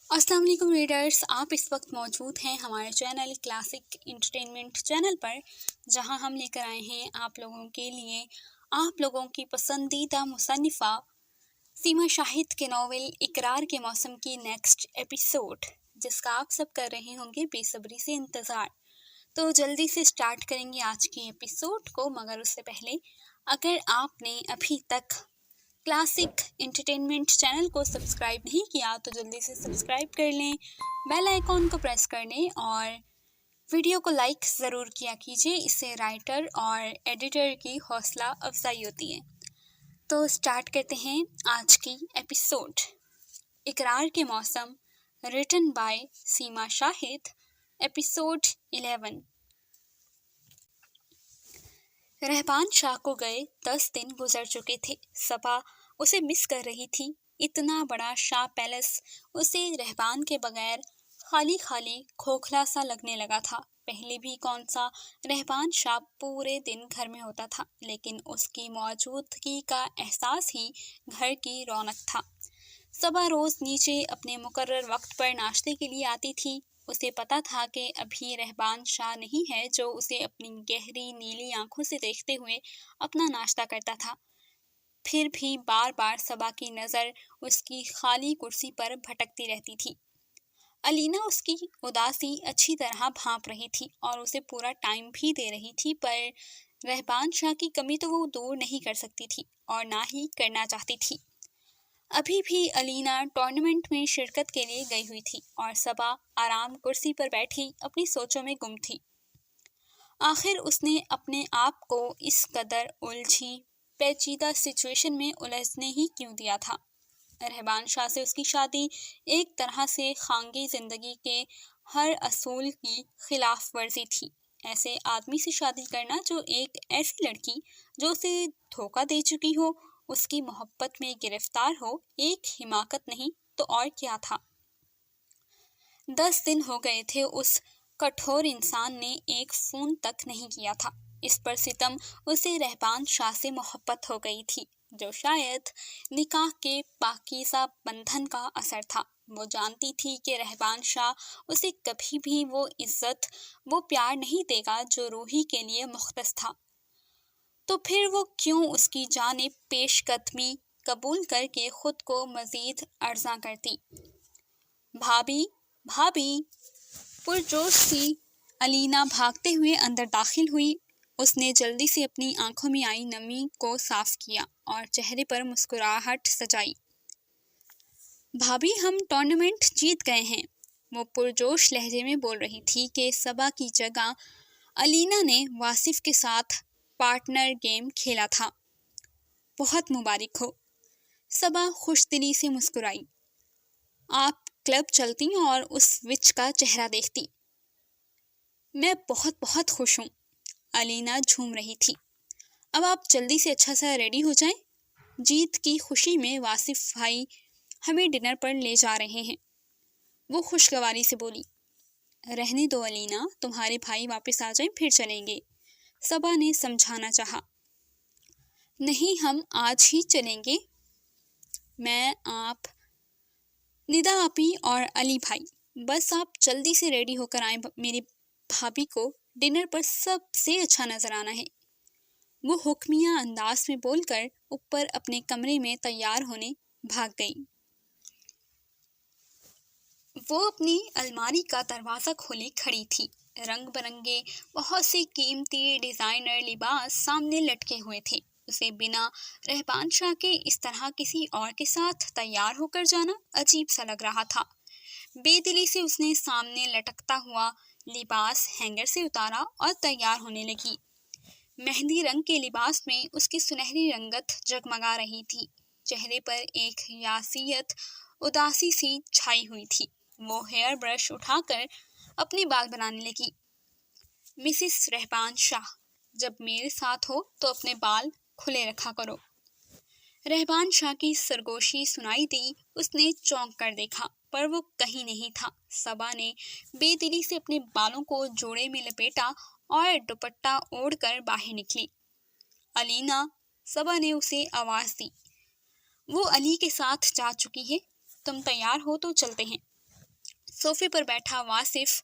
अस्सलाम वालेकुम रीडर्स, आप इस वक्त मौजूद हैं हमारे चैनल क्लासिक इंटरटेनमेंट चैनल पर, जहां हम लेकर आए हैं आप लोगों के लिए आप लोगों की पसंदीदा मुसन्निफ़ा सीमा शाहिद के नावल इकरार के मौसम की नेक्स्ट एपिसोड, जिसका आप सब कर रहे होंगे बेसब्री से इंतज़ार। तो जल्दी से स्टार्ट करेंगे आज की एपिसोड को, मगर उससे पहले अगर आपने अभी तक क्लासिक एंटरटेनमेंट चैनल को सब्सक्राइब नहीं किया तो जल्दी से सब्सक्राइब कर लें, बेल आइकॉन को प्रेस कर लें और वीडियो को लाइक ज़रूर किया कीजिए। इससे राइटर और एडिटर की हौसला अफजाई होती है। तो स्टार्ट करते हैं आज की episode. Iqrar ke Mausam, written by Seema Shahid, episode 11। Rehman Shah को गए 10 दिन गुजर चुके थे। सबा उसे मिस कर रही थी। इतना बड़ा शाह पैलेस उसे रहमान के बगैर खाली खाली खोखला सा लगने लगा था। पहले भी कौन सा रहमान शाह पूरे दिन घर में होता था, लेकिन उसकी मौजूदगी का एहसास ही घर की रौनक था। सबा रोज नीचे अपने मुकर्रर वक्त पर नाश्ते के लिए आती थी। उसे पता था कि अभी रहमान शाह नहीं है जो उसे अपनी गहरी नीली आंखों से देखते हुए अपना नाश्ता करता था। फिर भी बार बार सबा की नज़र उसकी खाली कुर्सी पर भटकती रहती थी। अलीना उसकी उदासी अच्छी तरह भांप रही थी और उसे पूरा टाइम भी दे रही थी, पर रहमान शाह की कमी तो वो दूर नहीं कर सकती थी और ना ही करना चाहती थी। अभी भी अलीना टूर्नामेंट में शिरकत के लिए गई हुई थी और सबा आराम कुर्सी पर बैठी अपनी सोचों में गुम थी। आखिर उसने अपने आप को इस कदर उलझी पेचीदा सिचुएशन में उलझने ही क्यों दिया था। रहमान शाह से उसकी शादी एक तरह से खानगी जिंदगी के हर असूल की खिलाफ वर्जी थी। ऐसे आदमी से शादी करना जो एक ऐसी लड़की जो उसे धोखा दे चुकी हो, उसकी मोहब्बत में गिरफ्तार हो, एक हिमाकत नहीं तो और क्या था। 10 दिन हो गए थे उस कठोर इंसान ने एक फ़ोन तक नहीं किया था। इस पर सितम उसे रहमान शाह से मोहब्बत हो गई थी, जो शायद निकाह के पाकीज़ा बंधन का असर था। वो जानती थी कि रहमान शाह उसे कभी भी वो इज्जत, वो प्यार नहीं देगा जो रूही के लिए मुख्तस था। तो फिर वो क्यों उसकी जानिब पेशकदमी कबूल करके खुद को मज़ीद अर्ज़ा करती। भाभी, भाभी, पुरजोश सी अलीना भागते हुए अंदर दाखिल हुई। उसने जल्दी से अपनी आंखों में आई नमी को साफ किया और चेहरे पर मुस्कुराहट सजाई। भाभी, हम टूर्नामेंट जीत गए हैं, वो पुरजोश लहजे में बोल रही थी कि सबा की जगह अलीना ने वासिफ के साथ पार्टनर गेम खेला था। बहुत मुबारक हो। सबा खुशदिली से मुस्कुराई। आप क्लब चलती और उस विच का चेहरा देखती। मैं बहुत बहुत खुश हूँ, अलीना झूम रही थी। अब आप जल्दी से अच्छा सा रेडी हो जाएं। जीत की खुशी में वासिफ भाई हमें डिनर पर ले जा रहे हैं, वो खुशगवारी से बोली। रहने दो अलीना, तुम्हारे भाई वापस आ जाएं फिर चलेंगे, सबा ने समझाना चाहा। नहीं, हम आज ही चलेंगे। मैं, आप, निदा आपी और अली भाई, बस आप जल्दी से रेडी होकर आए। मेरी भाभी को डिनर पर सबसे अच्छा नजर आना है, वो हुक्मिया अंदाज में बोलकर ऊपर अपने कमरे में तैयार होने भाग गई। वो अपनी अलमारी का दरवाज़ा खोले खड़ी थी। रंग बिरंगे बहुत से कीमती डिज़ाइनर लिबास सामने लटके हुए थे। उसे बिना रहमान शाह के इस तरह किसी और के साथ तैयार होकर जाना अजीब सा लग रहा था। बेदिली से उसने सामने लटकता हुआ लिबास हैंगर से उतारा और तैयार होने लगी। मेहंदी रंग के लिबास में उसकी सुनहरी रंगत जगमगा रही थी। चेहरे पर एक यासियत, उदासी सी छाई हुई थी। वो हेयर ब्रश उठाकर अपने बाल बनाने लगी। मिसिस रहमान शाह, जब मेरे साथ हो तो अपने बाल खुले रखा करो। रहमान शाह की सरगोशी सुनाई दी। उसने चौंक कर देखा, पर वो कहीं नहीं था। सबा ने बेदिली से अपने बालों को जोड़े में लपेटा और दुपट्टा ओढ़कर बाहर निकली। अलीना, सबा ने उसे आवाज़ दी। वो अली के साथ जा चुकी है, तुम तैयार हो तो चलते हैं। सोफे पर बैठा वासिफ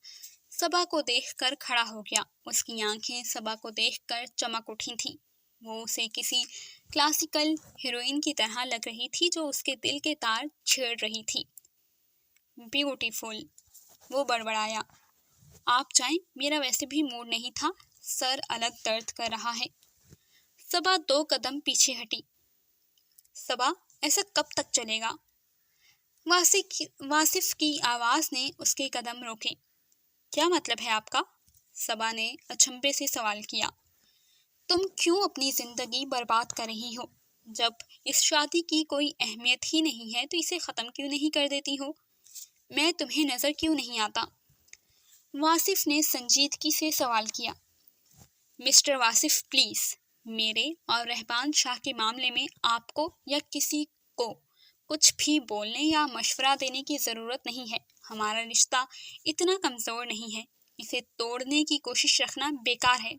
सबा को देखकर खड़ा हो गया। उसकी आंखें सबा को देखकर चमक उठी थीं। वो उसे किसी क्लासिकल हीरोइन की तरह लग रही थी जो उसके दिल के तार छेड़ रही थी। ब्यूटीफुल, वो बड़बड़ाया। आप जाएं, मेरा वैसे भी मूड नहीं था, सर अलग दर्द कर रहा है। सबा 2 कदम पीछे हटी। सबा, ऐसा कब तक चलेगा? वासिफ की आवाज ने उसके कदम रोके। क्या मतलब है आपका? सबा ने अचंभे से सवाल किया। तुम क्यों अपनी जिंदगी बर्बाद कर रही हो? जब इस शादी की कोई अहमियत ही नहीं है तो इसे खत्म क्यों नहीं कर देती हो? मैं तुम्हें नजर क्यों नहीं आता? वासिफ ने संजीदगी से सवाल किया। मिस्टर वासिफ, प्लीज, मेरे और रहमान शाह के मामले में आपको या किसी को कुछ भी बोलने या मशवरा देने की जरूरत नहीं है। हमारा रिश्ता इतना कमजोर नहीं है, इसे तोड़ने की कोशिश रखना बेकार है।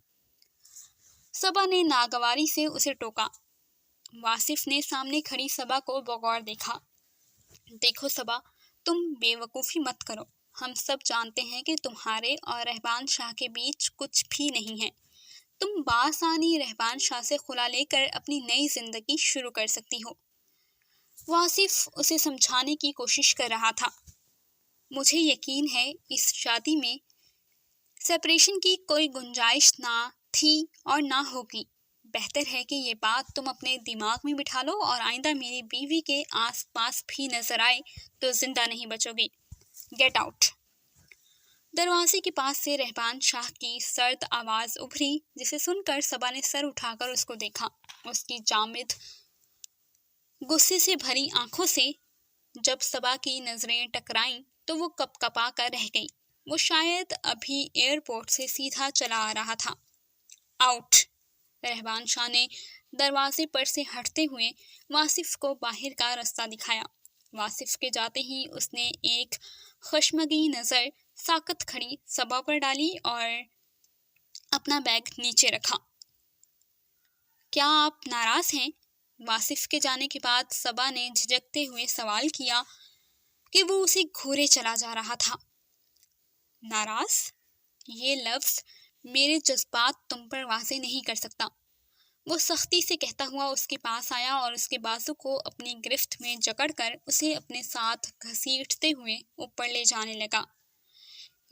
सबा ने नागवारी से उसे टोका। वासिफ ने सामने खड़ी सबा को बगौर देखा। देखो सबा, तुम बेवकूफ़ी मत करो। हम सब जानते हैं कि तुम्हारे और रहमान शाह के बीच कुछ भी नहीं है। तुम बासानी रहमान शाह से खुला लेकर अपनी नई जिंदगी शुरू कर सकती हो। वासिफ उसे समझाने की कोशिश कर रहा था। मुझे यकीन है इस शादी में सेपरेशन की कोई गुंजाइश ना थी और ना होगी। बेहतर है कि ये बात तुम अपने दिमाग में बिठा लो और आइंदा मेरी बीवी के आसपास भी नजर आए तो जिंदा नहीं बचोगी। Get out. दरवाजे के पास से रहमान शाह की सर्द आवाज उभरी, जिसे सुनकर सबा ने सर उठाकर उसको देखा। उसकी जामिद गुस्से से भरी आंखों से जब सबा की नजरें टकराईं तो वो कपकपा कर रह गई। वो शायद अभी एयरपोर्ट से सीधा चला आ रहा था। आउट। रहमान शाह ने दरवाजे पर से हटते हुए वासिफ को बाहर का रास्ता दिखाया। वासिफ के जाते ही उसने एक खशमगी नजर साकत खड़ी सबा पर डाली और अपना बैग नीचे रखा। क्या आप नाराज हैं? वासिफ के जाने के बाद सबा ने झिझकते हुए सवाल किया कि वो उसे घूरे चला जा रहा था। नाराज? ये लफ्ज मेरे जज्बात तुम पर वाज़े नहीं कर सकता। वो सख्ती से कहता हुआ उसके पास आया और उसके बाजू को अपनी गिरफ्त में जकड़कर उसे अपने साथ घसीटते हुए ऊपर ले जाने लगा।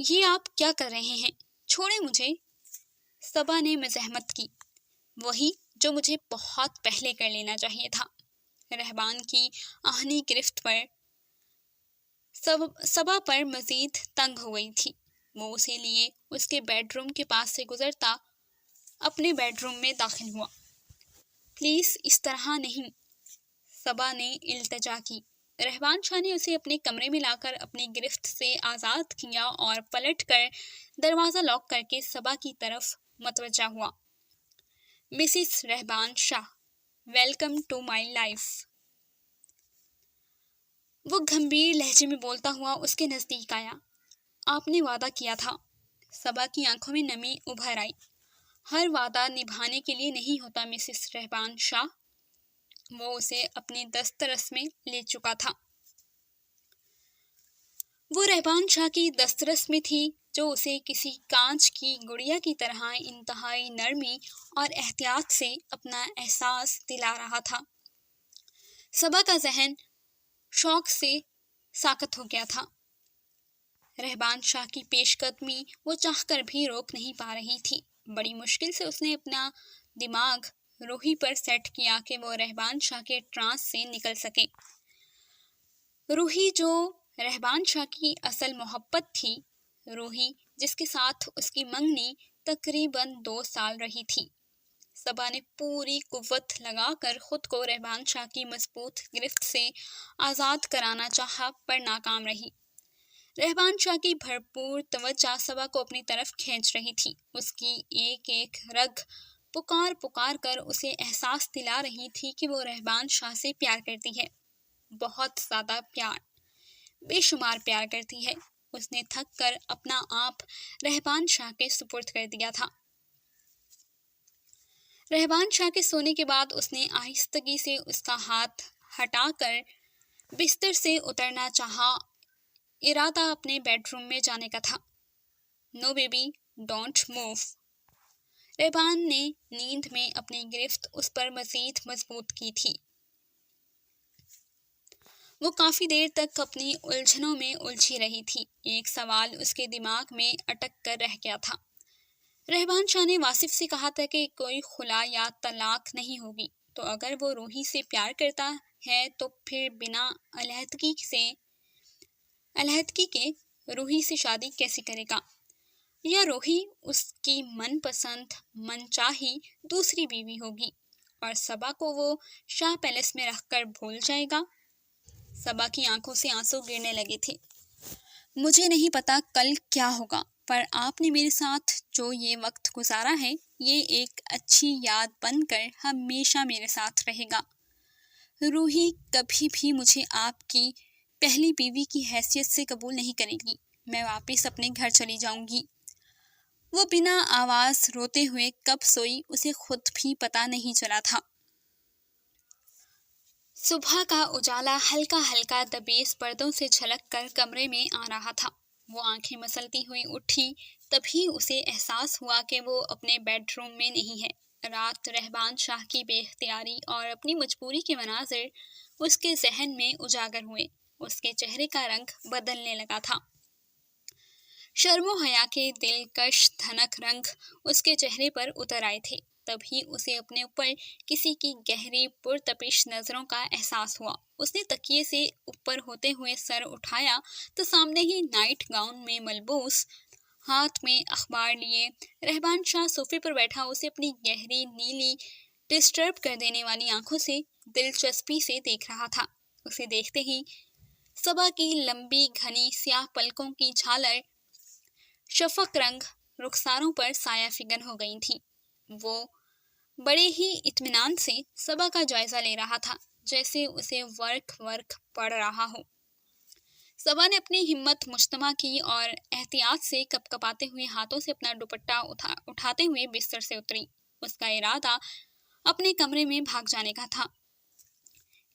ये आप क्या कर रहे हैं? छोड़े मुझे। सबा ने मज़ाहमत की। वही जो मुझे बहुत पहले कर लेना चाहिए था। रहमान की आहनी गिरफ्त पर सबा पर मजीद तंग हो गई थी। वो उसे लिए उसके बेडरूम के पास से गुजरता अपने बेडरूम में दाखिल हुआ। प्लीज इस तरह नहीं, सबा ने इल्तजा की। रहमान शाह ने उसे अपने कमरे में लाकर अपनी गिरफ्त से आज़ाद किया और पलटकर दरवाज़ा लॉक करके सबा की तरफ मतवज्जा हुआ। Mrs Rehman Shah, welcome to my life. वो गंभीर लहजे में बोलता हुआ उसके नज़दीक आया। आपने वादा किया था। सबा की आंखों में नमी उभर आई। हर वादा निभाने के लिए नहीं होता मिसिस रहमान शाह। वो उसे अपनी दस्तरस में ले चुका था। वो रहमान शाह की दस्तरस में थी जो उसे किसी कांच की गुड़िया की तरह इंतहाई नरमी और एहतियात से अपना एहसास दिला रहा था। सबा का जहन शौक से साकत हो गया था। रहमान शाह की पेशकदमी वो चाहकर भी रोक नहीं पा रही थी। बड़ी मुश्किल से उसने अपना दिमाग रूही पर सेट किया कि वो रहमान शाह के ट्रांस से निकल सके। रूही जो रहमान शाह की असल मोहब्बत थी, रूही जिसके साथ उसकी मंगनी तकरीबन 2 साल रही थी। सबा ने पूरी कुव्वत लगाकर खुद को रहमान शाह की मजबूत गिरफ्त से आज़ाद कराना चाहा पर नाकाम रही। रहमान शाह की भरपूर तवज्जो सबा को अपनी तरफ खींच रही थी। उसकी एक एक रग पुकार पुकार कर उसे एहसास दिला रही थी कि वो रहमान शाह से प्यार करती है। बहुत ज़्यादा प्यार, बेशुमार प्यार करती है। उसने थक कर अपना आप रहमान शाह के सुपुर्द कर दिया था। रहमान शाह के सोने के बाद उसने आहिस्तगी से उसका हाथ हटाकर बिस्तर से उतरना चाहा। इरादा अपने बेडरूम में जाने का था। No baby, don't move. Rahban ने नींद में अपनी गिरफ्त उस पर मजीद मजबूत की थी। वो काफी देर तक अपनी उलझनों में उलझी रही थी। एक सवाल उसके दिमाग में अटक कर रह गया था। रहबान शाह ने वासिफ से कहा था कि कोई खुला या तलाक नहीं होगी, तो अगर वो रूही से प्यार करता है तो फिर बिना अलहदगी के रूही से शादी कैसे करेगा? या रूही उसकी मनपसंद मनचाही दूसरी बीवी होगी और सबा को वो शाह पैलेस में रखकर भूल जाएगा? सबा की आंखों से आंसू गिरने लगे थे। मुझे नहीं पता कल क्या होगा, पर आपने मेरे साथ जो ये वक्त गुजारा है, ये एक अच्छी याद बनकर हमेशा मेरे साथ रहेगा। रूही कभी भी मुझे आपकी पहली बीवी की हैसियत से कबूल नहीं करेगी। मैं वापस अपने घर चली जाऊंगी। वो बिना आवाज रोते हुए कब सोई उसे खुद भी पता नहीं चला था। सुबह का उजाला हल्का हल्का दबेस पर्दों से झलक कर कमरे में आ रहा था। वो आंखें मसलती हुई उठी, तभी उसे एहसास हुआ कि वो अपने बेडरूम में नहीं है। रात रहबान शाह की बेख्तियारी और अपनी मजबूरी के मनाजिर उसके जहन में उजागर हुए। उसके चेहरे का रंग बदलने लगा था। शर्मो हया के दिलकश धनक रंग उसके चेहरे पर उतर आए थे। तभी उसे अपने ऊपर किसी की गहरी पुरतपिश नजरों का एहसास हुआ। उसने तकिए से ऊपर होते हुए सर उठाया तो सामने ही नाइट गाउन में मलबूस, हाथ में अखबार लिए रहबान शाह सोफे पर बैठा उसे अपनी गहरी नीली डिस्टर्ब कर देने वाली आंखों से दिलचस्पी से देख रहा था। उसे देखते ही सबा की लंबी घनी स्याह पलकों की झालर शफक रंग रुखसारों पर साया फिगन हो गई थी। वो बड़े ही इत्मीनान से सबा का जायजा ले रहा था, जैसे उसे वर्क पड़ रहा हो। सबा ने अपनी हिम्मत मुजतमा की और एहतियात से कपकपाते हुए हाथों से अपना दुपट्टा उठाते हुए बिस्तर से उतरी। उसका इरादा अपने कमरे में भाग जाने का था।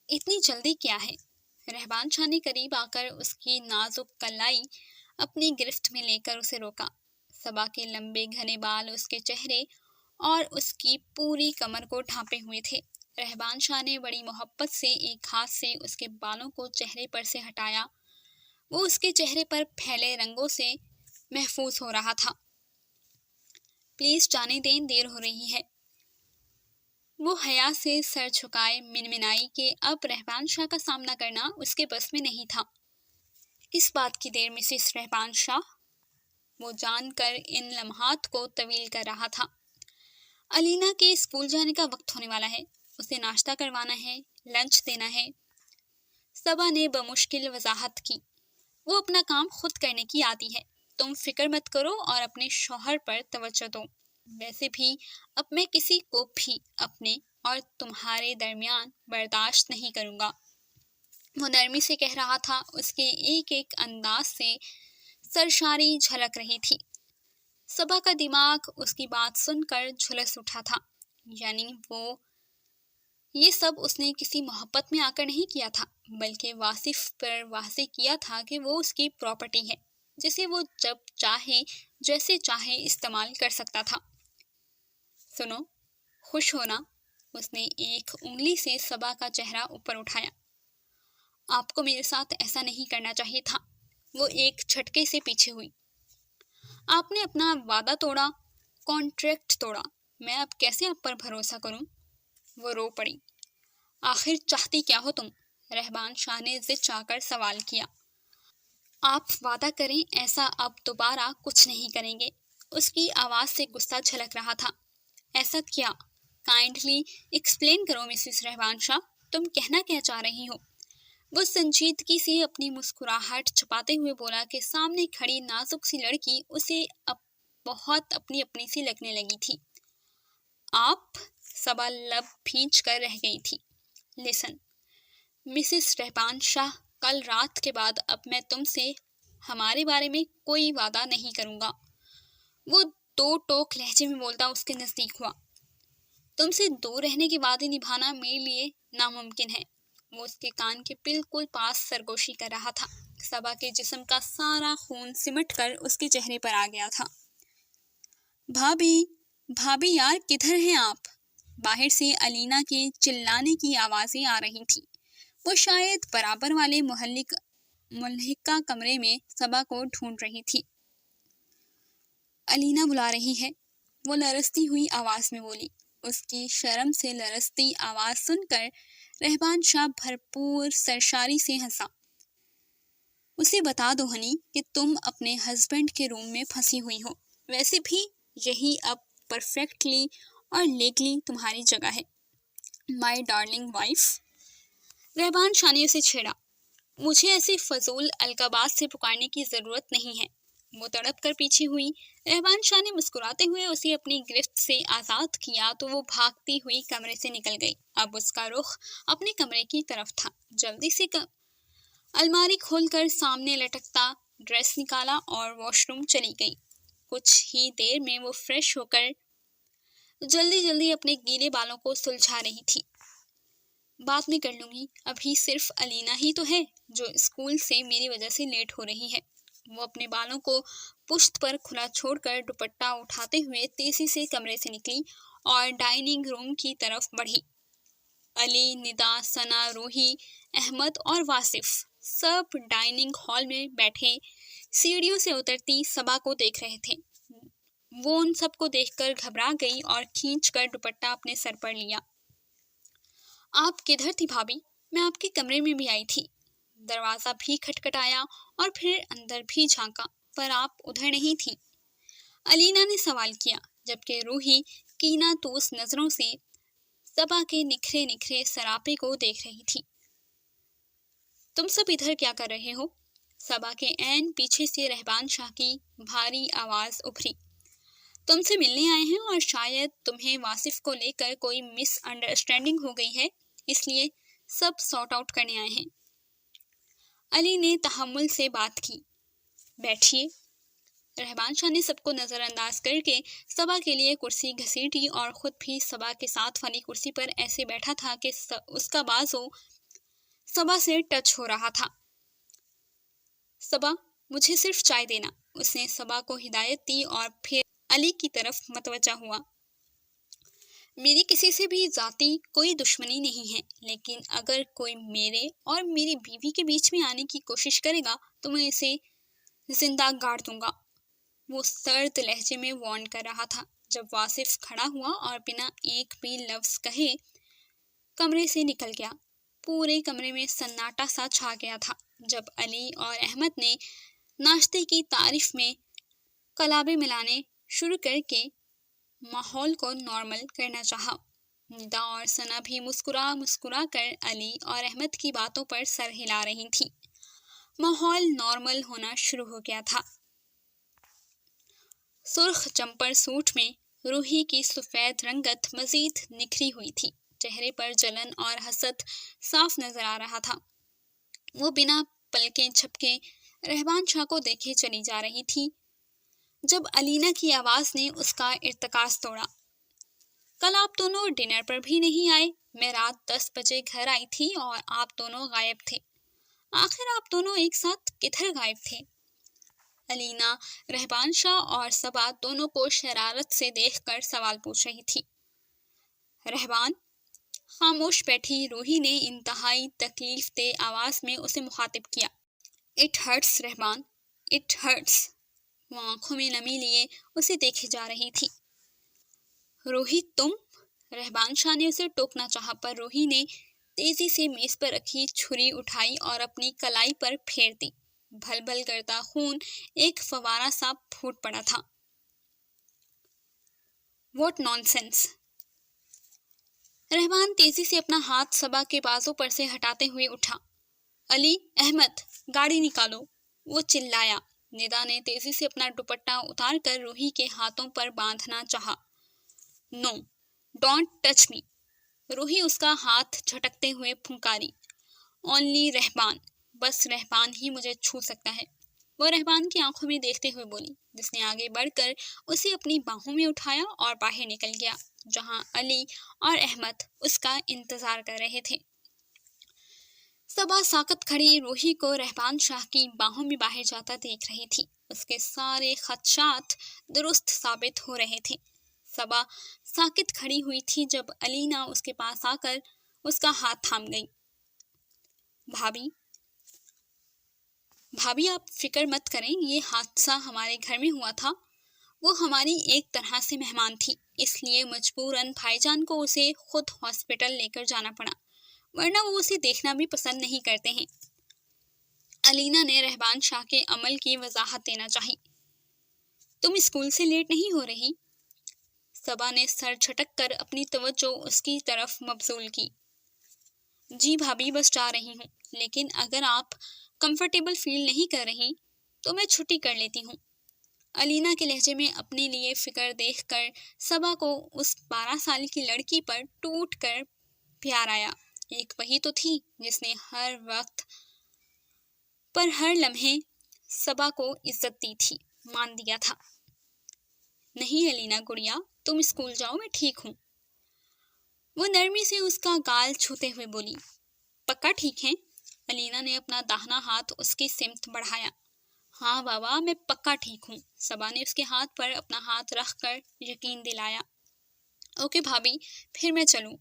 इतनी जल्दी क्या है? रहबान शाह ने करीब आकर उसकी नाजुक कलाई अपनी गिरफ्त में लेकर उसे रोका। सबा के लंबे घने बाल उसके चेहरे और उसकी पूरी कमर को ढांपे हुए थे। रहबान शाह ने बड़ी मोहब्बत से एक हाथ से उसके बालों को चेहरे पर से हटाया। वो उसके चेहरे पर फैले रंगों से महफूज हो रहा था। प्लीज जाने दें, देर हो रही है। वो हया से सर झुकाए मिनमिनाई कि अब रहबान शाह का सामना करना उसके बस में नहीं था। किस बात की देर मिसेस रहबान शाह? वो जानकर इन लम्हात को तवील कर रहा था। अलीना के स्कूल जाने का वक्त होने वाला है। उसे नाश्ता करवाना है, लंच देना है। सबा ने बमुश्किल वजाहत की। वो अपना काम खुद करने की आदी है। तुम फिक्र मत करो और अपने शौहर पर तवज्जो दो। वैसे भी अब मैं किसी को भी अपने और तुम्हारे दरमियान बर्दाश्त नहीं करूँगा। वो नरमी से कह रहा था। उसके एक एक अंदाज से सरशारी झलक रही थी। सबा का दिमाग उसकी बात सुनकर झुलस उठा था। यानी वो ये सब उसने किसी मोहब्बत में आकर नहीं किया था, बल्कि वासिफ पर वाज़ेह किया था कि वो उसकी प्रॉपर्टी है, जिसे वो जब चाहे जैसे चाहे इस्तेमाल कर सकता था। सुनो, खुश हो ना? उसने एक उंगली से सबा का चेहरा ऊपर उठाया। आपको मेरे साथ ऐसा नहीं करना चाहिए था। वो एक झटके से पीछे हुई। आपने अपना वादा तोड़ा, कॉन्ट्रैक्ट तोड़ा। मैं अब कैसे आप पर भरोसा करूं? वो रो पड़ी। आखिर चाहती क्या हो तुम? रहबान शाह ने जिद चाहकर सवाल किया। आप वादा करें ऐसा अब दोबारा कुछ नहीं करेंगे। उसकी आवाज से गुस्सा झलक रहा था। ऐसा क्या? काइंडली एक्सप्लेन करो मिसेस रहबान शाह, तुम कहना क्या चाह रही हो? वो संजीदगी से अपनी मुस्कुराहट छुपाते हुए बोला कि सामने खड़ी नाजुक सी लड़की उसे अब बहुत अपनी अपनी सी लगने लगी थी। आप? सबा लब भींच कर रह गई थी। लिसन मिसेस रहबान शाह, कल रात के बाद अब मैं तुमसे हमारे बारे में कोई वादा नहीं करूँगा। वो दो टोक लहजे में बोलता उसके नज़दीक हुआ। तुमसे दूर रहने के वादे निभाना मेरे लिए नामुमकिन है। वो उसके कान के बिल्कुल पास सरगोशी कर रहा था। صبا کے جسم کا سارا خون سمٹ کر اس کے چہرے پر آ گیا تھا۔ بھابھی، بھابھی یار کدھر ہیں آپ؟ باہر سے الینا کے چلانے کی آوازیں آ رہی تھی۔ وہ شاید برابر والے ملحقہ کمرے میں صبا کو ڈھونڈ رہی تھی۔ الینا بلا رہی ہے، وہ لرزتی ہوئی آواز میں بولی۔ اس کی شرم سے لرزتی آواز سن کر رہبان شاہ بھرپور سرشاری سے ہنسا۔ اسے بتا دو ہنی کہ تم اپنے ہسبینڈ کے روم میں پھنسی ہوئی ہو، ویسے بھی یہی اب پرفیکٹلی اور لیگلی تمہاری جگہ ہے، مائی ڈارلنگ وائف۔ رہبان شاہ نے اسے چھیڑا۔ مجھے ایسے فضول القابات سے پکارنے کی ضرورت نہیں ہے۔ وہ تڑپ کر پیچھے ہوئی۔ رہبان شاہ نے مسکراتے ہوئے اسے اپنی گرفت سے آزاد کیا تو وہ بھاگتی ہوئی کمرے سے نکل گئی۔ اب اس کا رخ اپنے کمرے کی طرف تھا۔ جلدی سے الماری کھول کر سامنے لٹکتا ڈریس نکالا اور واش روم چلی گئی۔ کچھ ہی دیر میں وہ فریش ہو کر جلدی جلدی اپنے گیلے بالوں کو سلجھا رہی تھی۔ بعد میں کر لوں گی، ابھی صرف الینا ہی تو ہے جو اسکول سے میری وجہ سے لیٹ ہو رہی ہے۔ وہ اپنے بالوں کو پشت پر کھلا چھوڑ کر دوپٹہ اٹھاتے ہوئے تیزی سے کمرے سے نکلی اور ڈائننگ روم کی طرف بڑھی۔ علی، ندا، ثنا، روحی، احمد اور واصف سب ڈائننگ ہال میں بیٹھے سیڑھیوں سے اترتی صبا کو دیکھ رہے تھے۔ وہ ان سب کو دیکھ کر گھبرا گئی اور کھینچ کر دوپٹہ اپنے سر پر لیا۔ آپ کدھر تھی بھابھی؟ میں آپ کے کمرے میں بھی آئی تھی۔ دروازہ بھی کھٹکھٹایا اور پھر اندر بھی جھانکا، پر آپ ادھر نہیں تھی، الینا نے سوال کیا، جبکہ روحی کینہ توس نظروں سے صبا کے نکھرے نکھرے سراپے کو دیکھ رہی تھی۔ تم سب ادھر کیا کر رہے ہو؟ صبا کے عین پیچھے سے رہبان شاہ کی بھاری آواز ابھری۔ تم سے ملنے آئے ہیں اور شاید تمہیں واصف کو لے کر کوئی مس انڈرسٹینڈنگ ہو گئی ہے، اس لیے سب سارٹ آؤٹ کرنے آئے ہیں۔ علی نے تحمل سے بات کی۔ بیٹھیے۔ رہبان شاہ نے سب کو نظر انداز کر کے صبا کے لیے کرسی گھسیٹی اور خود بھی صبا کے ساتھ والی کرسی پر ایسے بیٹھا تھا کہ اس کا بازو صبا سے ٹچ ہو رہا تھا۔ صبا، مجھے صرف چائے دینا، اس نے صبا کو ہدایت دی اور پھر علی کی طرف متوجہ ہوا۔ میری کسی سے بھی ذاتی کوئی دشمنی نہیں ہے، لیکن اگر کوئی میرے اور میری بیوی کے بیچ میں آنے کی کوشش کرے گا تو میں اسے زندہ گاڑ دوں گا، وہ سرد لہجے میں وارن کر رہا تھا۔ جب واصف کھڑا ہوا اور بنا ایک بھی لفظ کہے کمرے سے نکل گیا، پورے کمرے میں سناٹا سا چھا گیا تھا۔ جب علی اور احمد نے ناشتے کی تعریف میں کلابے ملانے شروع کر کے ماحول کو نارمل کرنا چاہا، ندا اور ثنا بھی مسکرا کر علی اور احمد کی باتوں پر سر ہلا رہی تھی۔ ماحول نارمل ہونا شروع ہو گیا تھا۔ سرخ جمپر سوٹ میں روحی کی سفید رنگت مزید نکھری ہوئی تھی، چہرے پر جلن اور حسد صاف نظر آ رہا تھا۔ وہ بنا پلکیں جھپکے رہبان شاہ کو دیکھے چلی جا رہی تھی جب الینا کی آواز نے اس کا ارتکاز توڑا۔ کل آپ دونوں ڈنر پر بھی نہیں آئے، میں رات 10 بجے گھر آئی تھی اور آپ دونوں غائب تھے۔ آخر آپ دونوں ایک ساتھ کدھر غائب تھے؟ الینا رہبان شاہ اور صبا دونوں کو شرارت سے دیکھ کر سوال پوچھ رہی تھی۔ رہبان، خاموش بیٹھی روحی نے انتہائی تکلیف دہ آواز میں اسے مخاطب کیا۔ It hurts Rahban, it hurts. وہ آنکھوں میں نمی لیے اسے دیکھے جا رہی تھی۔ روحی تم؟ رہبان شاہ نے اسے ٹوکنا چاہا، پر روحی نے تیزی سے میز پر رکھی چھری اٹھائی اور اپنی کلائی پر پھیر دی۔ بھل بھل کرتا خون ایک فوارہ سا پھوٹ پڑا تھا۔ What naan sense! رہبان تیزی سے اپنا ہاتھ صبا کے بازو پر سے ہٹاتے ہوئے اٹھا۔ علی، احمد، گاڑی نکالو، وہ چلایا۔ ندا نے تیزی سے اپنا دوپٹہ اتار کر روحی کے ہاتھوں پر باندھنا چاہا۔ نو، ڈونٹ ٹچ می! روحی اس کا ہاتھ جھٹکتے ہوئے پھنکاری۔ اونلی رہبان، بس رہبان ہی مجھے چھو سکتا ہے، وہ رہبان کی آنکھوں میں دیکھتے ہوئے بولی، جس نے آگے بڑھ کر اسے اپنی باہوں میں اٹھایا اور باہر نکل گیا، جہاں علی اور احمد اس کا انتظار کر رہے تھے۔ सबा साकत खड़ी रूही को रहमान शाह की बाहों में बाहर जाता देख रही थी। उसके सारे खदशात दुरुस्त साबित हो रहे थे। सबा साकित खड़ी हुई थी जब अलीना उसके पास आकर उसका हाथ थाम गई। भाभी भाभी आप फिक्र मत करें, ये हादसा हमारे घर में हुआ था। वो हमारी एक तरह से मेहमान थी, इसलिए मजबूरन भाईजान को उसे खुद हॉस्पिटल लेकर जाना पड़ा, वरना वो उसे देखना भी पसंद नहीं करते हैं। अलीना ने रहमान शाह के अमल की वजाहत देना चाही। तुम स्कूल से लेट नहीं हो रही? सबा ने सर झटक कर अपनी तवज्जो उसकी तरफ मबजूल की। जी भाभी, बस जा रही हूँ, लेकिन अगर आप कंफर्टेबल फील नहीं कर रही तो मैं छुट्टी कर लेती हूँ। अलीना के लहजे में अपने लिए फिक्र देखकर सबा को उस 12 साल की लड़की पर टूट कर प्यार आया। एक वही तो थी जिसने हर वक्त पर हर लम्हे सबा को इज्जत दी थी, मान दिया था। नहीं अलीना गुड़िया, तुम स्कूल जाओ, मैं ठीक हूँ। वो नरमी से उसका गाल छूते हुए बोली। पक्का ठीक है? अलीना ने अपना दाहिना हाथ उसकी सिमत बढ़ाया। हाँ बाबा, मैं पक्का ठीक हूँ। सबा ने उसके हाथ पर अपना हाथ रखकर यकीन दिलाया। ओके भाभी, फिर मैं चलूँ।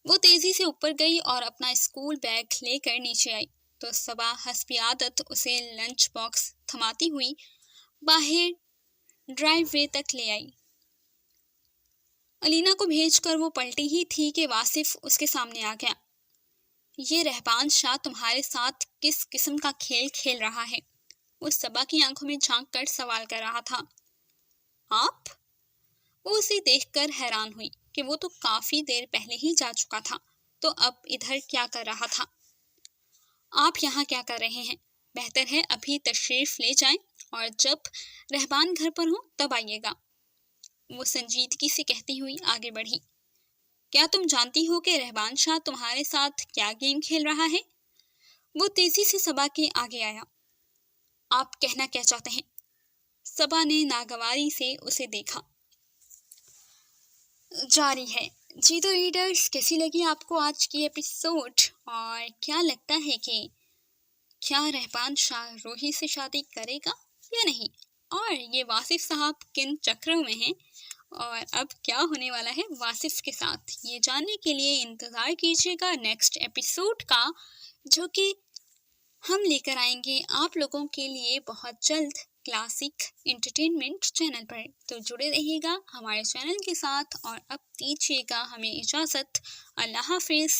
वो तेजी से ऊपर गई और अपना स्कूल बैग लेकर नीचे आई तो सबा हस्बी आदत उसे लंच बॉक्स थमाती हुई बाहर ड्राइववे तक ले आई। अलीना को भेजकर वो पलटी ही थी कि वासिफ उसके सामने आ गया। ये रहमान शाह तुम्हारे साथ किस किस्म का खेल खेल रहा है? वो सबा की आंखों में झांक कर सवाल कर रहा था। आप? वो उसे देखकर हैरान हुई कि वो तो काफी देर पहले ही जा चुका था, तो अब इधर क्या कर रहा था? आप यहाँ क्या कर रहे हैं? बेहतर है अभी तशरीफ ले जाएं और जब रहमान घर पर हो तब आइएगा। वो संजीदगी से कहती हुई आगे बढ़ी। क्या तुम जानती हो कि रहमान शाह तुम्हारे साथ क्या गेम खेल रहा है? वो तेजी से सबा के आगे आया। आप कहना क्या चाहते हैं? सबा ने नागवारी से उसे देखा। जारी है। जी तो रीडर्स, कैसी लगी आपको आज की एपिसोड और क्या लगता है कि क्या रहमान शाह रूही से शादी करेगा या नहीं, और ये वासिफ साहब किन चक्रों में हैं और अब क्या होने वाला है वासिफ के साथ, ये जानने के लिए इंतज़ार कीजिएगा नेक्स्ट एपिसोड का, जो कि हम लेकर आएंगे आप लोगों के लिए बहुत जल्द क्लासिक एंटरटेनमेंट चैनल पर। तो जुड़े रहिएगा हमारे चैनल के साथ और अब दीजिएगा हमें इजाज़त। अल्लाह हाफिज़।